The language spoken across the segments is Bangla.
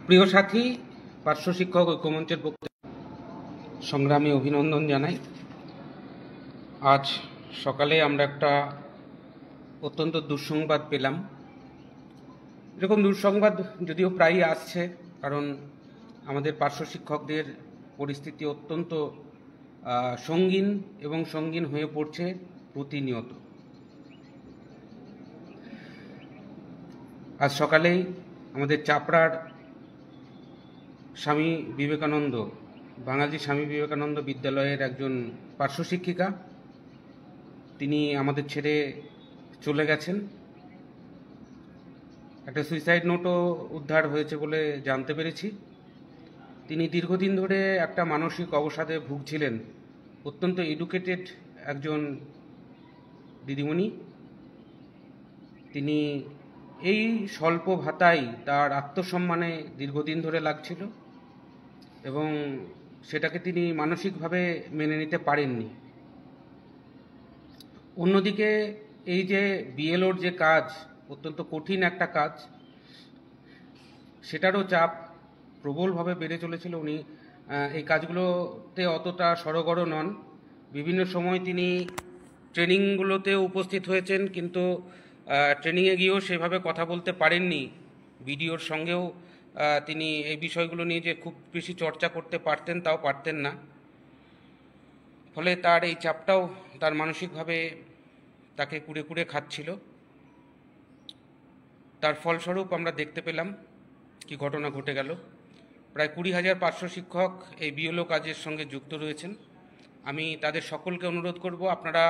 প্রিয় সাথী, পার্শ্ব শিক্ষক ঐক্যমঞ্চের পক্ষ থেকে সংগ্রামী অভিনন্দন জানাই। আজ সকালে আমরা একটা অত্যন্ত দুঃসংবাদ পেলাম। এরকম দুঃসংবাদ যদিও প্রায়ই আসছে, কারণ আমাদের পার্শ্ব শিক্ষকদের পরিস্থিতি অত্যন্ত সঙ্গীন এবং সঙ্গীন হয়ে পড়ছে প্রতিনিয়ত। আজ সকালেই আমাদের চাপড়ার স্বামী বিবেকানন্দ, বাঙালি স্বামী বিবেকানন্দ বিদ্যালয়ের একজন পার্শ্ব শিক্ষিকা, তিনি আমাদের ছেড়ে চলে গেছেন। একটা সুইসাইড নোটও উদ্ধার হয়েছে বলে জানতে পেরেছি। তিনি দীর্ঘদিন ধরে একটা মানসিক অবসাদে ভুগছিলেন। অত্যন্ত এডুকেটেড একজন দিদিমণি। তিনি এই স্বল্প ভাতাই তার আত্মসম্মানে দীর্ঘদিন ধরে লাগছিল এবং সেটাকে তিনি মানসিকভাবে মেনে নিতে পারেননি। অন্যদিকে এই যে বিএলওর যে কাজ, অত্যন্ত কঠিন একটা কাজ, সেটারও চাপ প্রবলভাবে বেড়ে চলেছিল। উনি এই কাজগুলোতে অতটা সড়গড় নন। বিভিন্ন সময় তিনি ট্রেনিংগুলোতে উপস্থিত হয়েছেন, কিন্তু ট্রেনিংয়ে গিয়েও সেভাবে কথা বলতে পারেননি। বিডিওর সঙ্গেও তিনি এই বিষয়গুলো নিয়ে যে খুব বেশি চর্চা করতে পারতেন, তাও পারতেন না। ফলে তার এই চাপটাও তার মানসিকভাবে তাকে কুড়ে কুড়ে খাচ্ছিল। তার ফলস্বরূপ আমরা দেখতে পেলাম কি ঘটনা ঘটে গেল। প্রায় 20,000 পার্শ্ব শিক্ষক এই বিএলও কাজের সঙ্গে যুক্ত রয়েছেন। আমি তাদের সকলকে অনুরোধ করব, আপনারা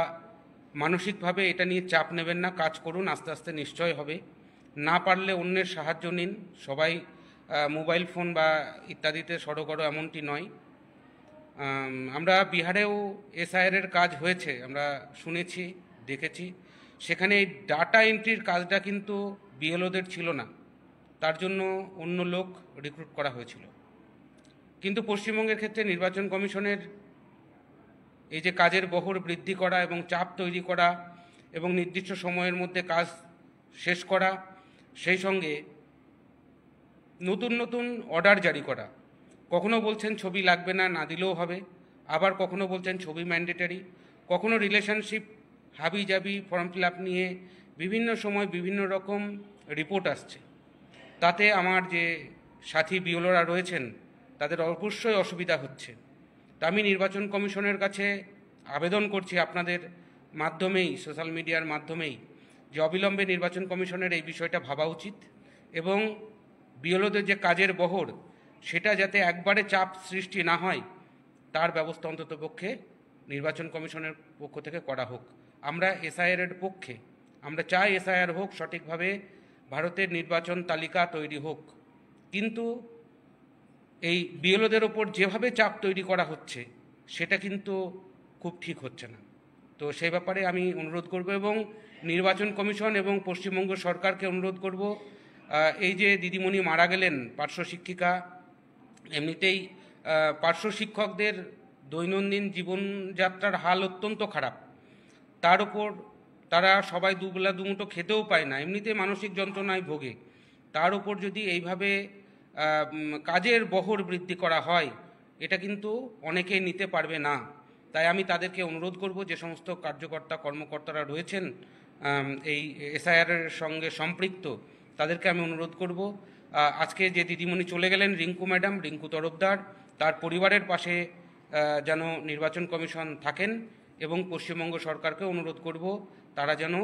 মানসিকভাবে এটা নিয়ে চাপ নেবেন না, কাজ করুন, আস্তে আস্তে নিশ্চয় হবে। না পারলে অন্যের সাহায্য নিন। সবাই মোবাইল ফোন বা ইত্যাদিতে সড়গড় এমনটি নয়। আমরা বিহারেও এসআইআরের কাজ হয়েছে, আমরা শুনেছি, দেখেছি। সেখানে এই ডাটা এন্ট্রির কাজটা কিন্তু বিএলওদের ছিল না, তার জন্য অন্য লোক রিক্রুট করা হয়েছিল। কিন্তু পশ্চিমবঙ্গের ক্ষেত্রে নির্বাচন কমিশনের এই যে কাজের বহর বৃদ্ধি করা এবং চাপ তৈরি করা এবং নির্দিষ্ট সময়ের মধ্যে কাজ শেষ করা, সেই সঙ্গে নতুন নতুন অর্ডার জারি করা। কখনো বলছেন ছবি লাগবে না, না দিলেও হবে, আবার কখনো বলছেন ছবি ম্যান্ডেটারি, কখনো রিলেশনশিপ হাবি জাবি ফর্ম ফিল আপ নিয়ে বিভিন্ন সময় বিভিন্ন রকম রিপোর্ট আসছে। তাতে আমার যে সাথী বিওলোরা রয়েছেন তাদের অবশ্যই অসুবিধা হচ্ছে। তা আমি নির্বাচন কমিশনের কাছে আবেদন করছি আপনাদের মাধ্যমেই, সোশ্যাল মিডিয়ার মাধ্যমেই, যে অবিলম্বে নির্বাচন কমিশনের এই বিষয়টা ভাবা উচিত এবং বিএলওদের যে কাজের বহর, সেটা যাতে একবারে চাপ সৃষ্টি না হয়, তার ব্যবস্থা অন্ততপক্ষে নির্বাচন কমিশনের পক্ষ থেকে করা হোক। আমরা এসআইআরের পক্ষে, আমরা চাই এসআইআর হোক, সঠিকভাবে ভারতের নির্বাচন তালিকা তৈরি হোক। কিন্তু এই বিএলওদের ওপর যেভাবে চাপ তৈরি করা হচ্ছে, সেটা কিন্তু খুব ঠিক হচ্ছে না। তো সেই ব্যাপারে আমি অনুরোধ করব এবং নির্বাচন কমিশন এবং পশ্চিমবঙ্গ সরকারকে অনুরোধ করব, এই যে দিদিমণি মারা গেলেন পার্শ্ব শিক্ষিকা, এমনিতেই পার্শ্ব শিক্ষকদের দৈনন্দিন জীবনযাত্রার হাল অত্যন্ত খারাপ। তার উপর তারা সবাই দুবেলা দুমুঠো খেতেও পায় না, এমনিতে মানসিক যন্ত্রণায় ভোগে। তার উপর যদি এইভাবে কাজের বহর বৃদ্ধি করা হয়, এটা কিন্তু অনেকেই নিতে পারবে না। তাই আমি তাদেরকে অনুরোধ করব, যে সমস্ত কার্যকর্তা কর্মকর্তারা রয়েছেন এই এসআইআরের সঙ্গে সম্পৃক্ত, তাদেরকে আমি অনুরোধ করব, আজকে যে দিদিমণি চলে গেলেন রিঙ্কু ম্যাডাম, রিঙ্কু তরফদার, তার পরিবারের পাশে যেন নির্বাচন কমিশন থাকেন এবং পশ্চিমবঙ্গ সরকারকে অনুরোধ করব তারা যেন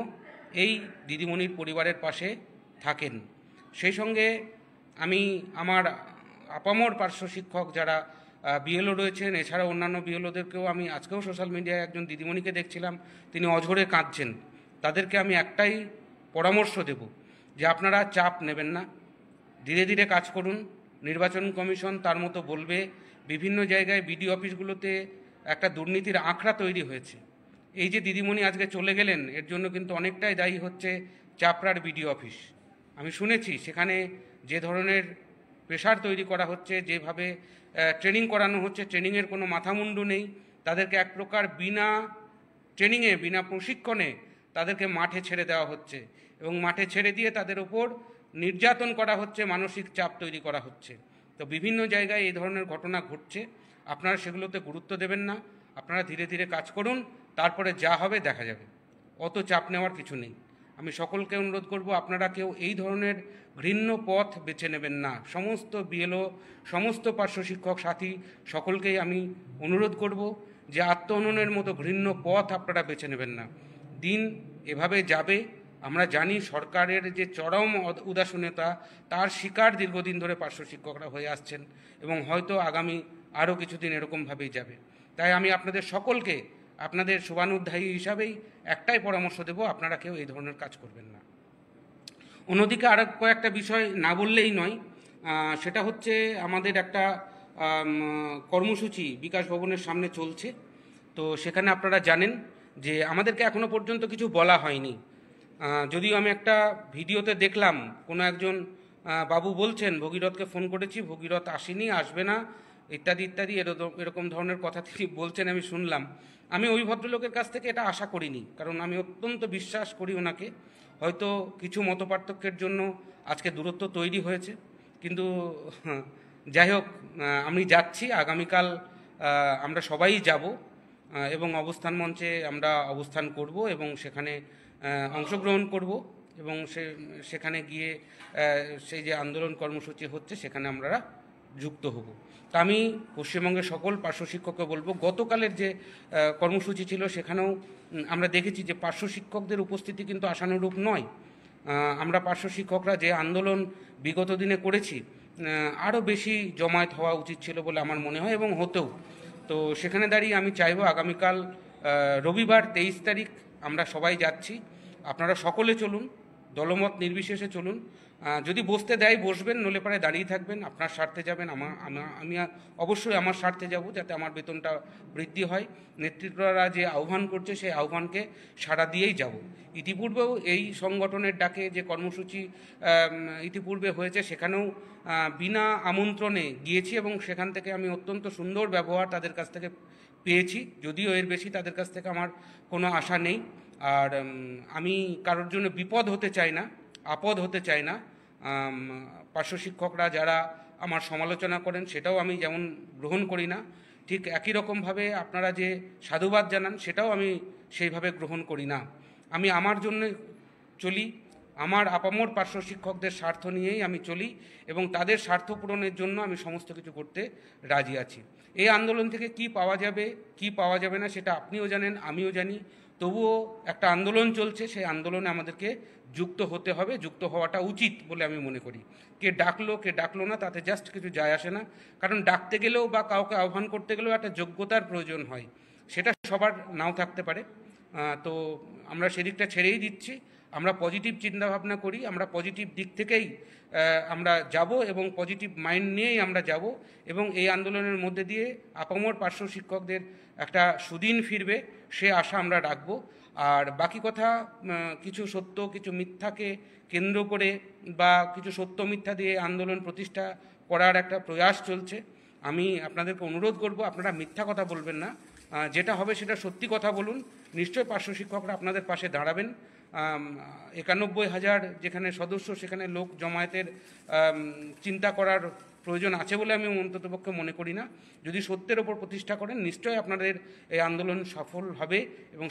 এই দিদিমণির পরিবারের পাশে থাকেন। সেই সঙ্গে আমি আমার আপামর পার্শ্ব শিক্ষক যারা বিএলও রয়েছেন, এছাড়া অন্যান্য বিএলওদেরকেও আমি আজকেও সোশ্যাল মিডিয়ায় একজন দিদিমণিকে দেখছিলাম, তিনি অঝরে কাঁদছেন। তাদেরকে আমি একটাই পরামর্শ দেব, যে আপনারা চাপ নেবেন না, ধীরে ধীরে কাজ করুন। নির্বাচন কমিশন তার মতো বলবে। বিভিন্ন জায়গায় বিডিও অফিসগুলোতে একটা দুর্নীতির আঁকড়া তৈরি হয়েছে। এই যে দিদিমণি আজকে চলে গেলেন, এর জন্য কিন্তু অনেকটাই দায়ী হচ্ছে চাপড়ার বিডিও অফিস। আমি শুনেছি সেখানে যে ধরনের প্রেশার তৈরি করা হচ্ছে, যেভাবে ট্রেনিং করানো হচ্ছে, ট্রেনিংয়ের কোনো মাথামুন্ডু নেই। তাদেরকে এক প্রকার বিনা ট্রেনিংয়ে, বিনা প্রশিক্ষণে তাদেরকে মাঠে ছেড়ে দেওয়া হচ্ছে এবং মাঠে ছেড়ে দিয়ে তাদের ওপর নির্যাতন করা হচ্ছে, মানসিক চাপ তৈরি করা হচ্ছে। তো বিভিন্ন জায়গায় এই ধরনের ঘটনা ঘটছে, আপনারা সেগুলোতে গুরুত্ব দেবেন না। আপনারা ধীরে ধীরে কাজ করুন, তারপরে যা হবে দেখা যাবে। অত চাপ নেওয়ার কিছু নেই। আমি সকলকে অনুরোধ করব, আপনারা কেউ এই ধরনের ঘৃণ্য পথ বেছে নেবেন না। সমস্ত বিএলও, সমস্ত পার্শ্ব শিক্ষক সাথী সকলকেই আমি অনুরোধ করব যে আত্মহননের মতো ঘৃণ্য পথ আপনারা বেছে নেবেন না। দিন এভাবে যাবে। আমরা জানি সরকারের যে চরম উদাসীনতা, তার শিকার দীর্ঘদিন ধরে পার্শ্ব শিক্ষকরা হয়ে আসছেন, এবং হয়তো আগামী আরও কিছুদিন এরকমভাবেই যাবে। তাই আমি আপনাদের সকলকে, আপনাদের শুভানুধ্যায়ী হিসাবেই একটাই পরামর্শ দেব, আপনারা কেউ এই ধরনের কাজ করবেন না। অন্যদিকে আরও কয়েকটা বিষয় না বললেই নয়। সেটা হচ্ছে আমাদের একটা কর্মসূচি বিকাশ ভবনের সামনে চলছে। তো সেখানে আপনারা জানেন যে আমাদেরকে এখনও পর্যন্ত কিছু বলা হয়নি। যদিও আমি একটা ভিডিওতে দেখলাম কোনো একজন বাবু বলছেন ভগীরথকে ফোন করেছি, ভগীরথ আসেনি, আসবে না, ইত্যাদি ইত্যাদি এরকম ধরনের কথা তিনি বলছেন, আমি শুনলাম। আমি ওই ভদ্রলোকের কাছ থেকে এটা আশা করিনি, কারণ আমি অত্যন্ত বিশ্বাস করি ওনাকে। হয়তো কিছু মতপার্থক্যের জন্য আজকে দূরত্ব তৈরি হয়েছে, কিন্তু যাই হোক, আমি যাচ্ছি। আগামীকাল আমরা সবাই যাব এবং অবস্থান মঞ্চে আমরা অবস্থান করব এবং সেখানে অংশগ্রহণ করব, এবং সেখানে গিয়ে সেই যে আন্দোলন কর্মসূচি হচ্ছে সেখানে আমরা যুক্ত হব। তা আমি পশ্চিমবঙ্গের সকল পার্শ্ব শিক্ষককে বলবো, গতকালের যে কর্মসূচি ছিল সেখানেও আমরা দেখেছি যে পার্শ্ব শিক্ষকদের উপস্থিতি কিন্তু আশানুরূপ নয়। আমরা পার্শ্ব শিক্ষকরা যে আন্দোলন বিগত দিনে করেছি, আরও বেশি জমায়েত হওয়া উচিত ছিল বলে আমার মনে হয়, এবং হতেও। তো সেখানে দাঁড়িয়ে আমি চাইব আগামীকাল রবিবার 23 তারিখ আমরা সবাই যাচ্ছি। আপনারা সকলে চলুন, দলমত নির্বিশেষে চলুন। যদি বসতে দেয় বসবেন, নলে পারে দাঁড়িয়ে থাকবেন। আপনার স্বার্থে যাবেন, আমি অবশ্যই আমার স্বার্থে যাব, যাতে আমার বেতনটা বৃদ্ধি হয়। নেতৃত্বরা যে আহ্বান করছে সেই আহ্বানকে সাড়া দিয়েই যাব। ইতিপূর্বেও এই সংগঠনের ডাকে যে কর্মসূচি ইতিপূর্বে হয়েছে সেখানেও বিনা আমন্ত্রণে গিয়েছি, এবং সেখান থেকে আমি অত্যন্ত সুন্দর ব্যবহার তাদের কাছ থেকে পেয়েছি। যদিও এর বেশি তাদের কাছ থেকে আমার কোনো আশা নেই। আর আমি কারোর জন্য বিপদ হতে চাই না, আপদ হতে চাই না। পার্শ্ব শিক্ষকরা যারা আমার সমালোচনা করেন সেটাও আমি যেমন গ্রহণ করি না, ঠিক একই রকমভাবে আপনারা যে সাধুবাদ জানান সেটাও আমি সেইভাবে গ্রহণ করি না। আমি আমার জন্য চলি, আমার আপামর পার্শ্ব শিক্ষকদের স্বার্থ নিয়েই আমি চলি, এবং তাদের স্বার্থ পূরণের জন্য আমি সমস্ত কিছু করতে রাজি আছি। এই আন্দোলন থেকে কি পাওয়া যাবে, কি পাওয়া যাবে না সেটা আপনিও জানেন, আমিও জানি। তবুও একটা আন্দোলন চলছে, সেই আন্দোলনে আমাদেরকে যুক্ত হতে হবে, যুক্ত হওয়াটা উচিত বলে আমি মনে করি। কে ডাকলো না তাতে জাস্ট কিছু যায় আসে না, কারণ ডাকতে গেলেও বা কাউকে আহ্বান করতে গেলেও একটা যোগ্যতার প্রয়োজন হয়, সেটা সবার নাও থাকতে পারে। তো আমরা সেদিকটা ছেড়েই দিচ্ছি। আমরা পজিটিভ চিন্তাভাবনা করি, আমরা পজিটিভ দিক থেকেই আমরা যাব, এবং পজিটিভ মাইন্ড নিয়েই আমরা যাব, এবং এই আন্দোলনের মধ্যে দিয়ে আপামর পার্শ্ব শিক্ষকদের একটা সুদিন ফিরবে সে আশা আমরা রাখব। আর বাকি কথা, কিছু সত্য কিছু মিথ্যাকে কেন্দ্র করে বা কিছু সত্য মিথ্যা দিয়ে আন্দোলন প্রতিষ্ঠা করার একটা প্রয়াস চলছে। আমি আপনাদেরকে অনুরোধ করব, আপনারা মিথ্যা কথা বলবেন না, যেটা হবে সেটা সত্যি কথা বলুন। নিশ্চয়ই পার্শ্ব শিক্ষকরা আপনাদের পাশে দাঁড়াবেন। 91,000 যেখানে সদস্য, সেখানে লোক জমায়েতের চিন্তা করার প্রয়োজন আছে বলে আমি অন্ততপক্ষে মনে করি না। যদি সত্যের ওপর প্রতিষ্ঠা করেন, নিশ্চয়ই আপনাদের এই আন্দোলন সফল হবে এবং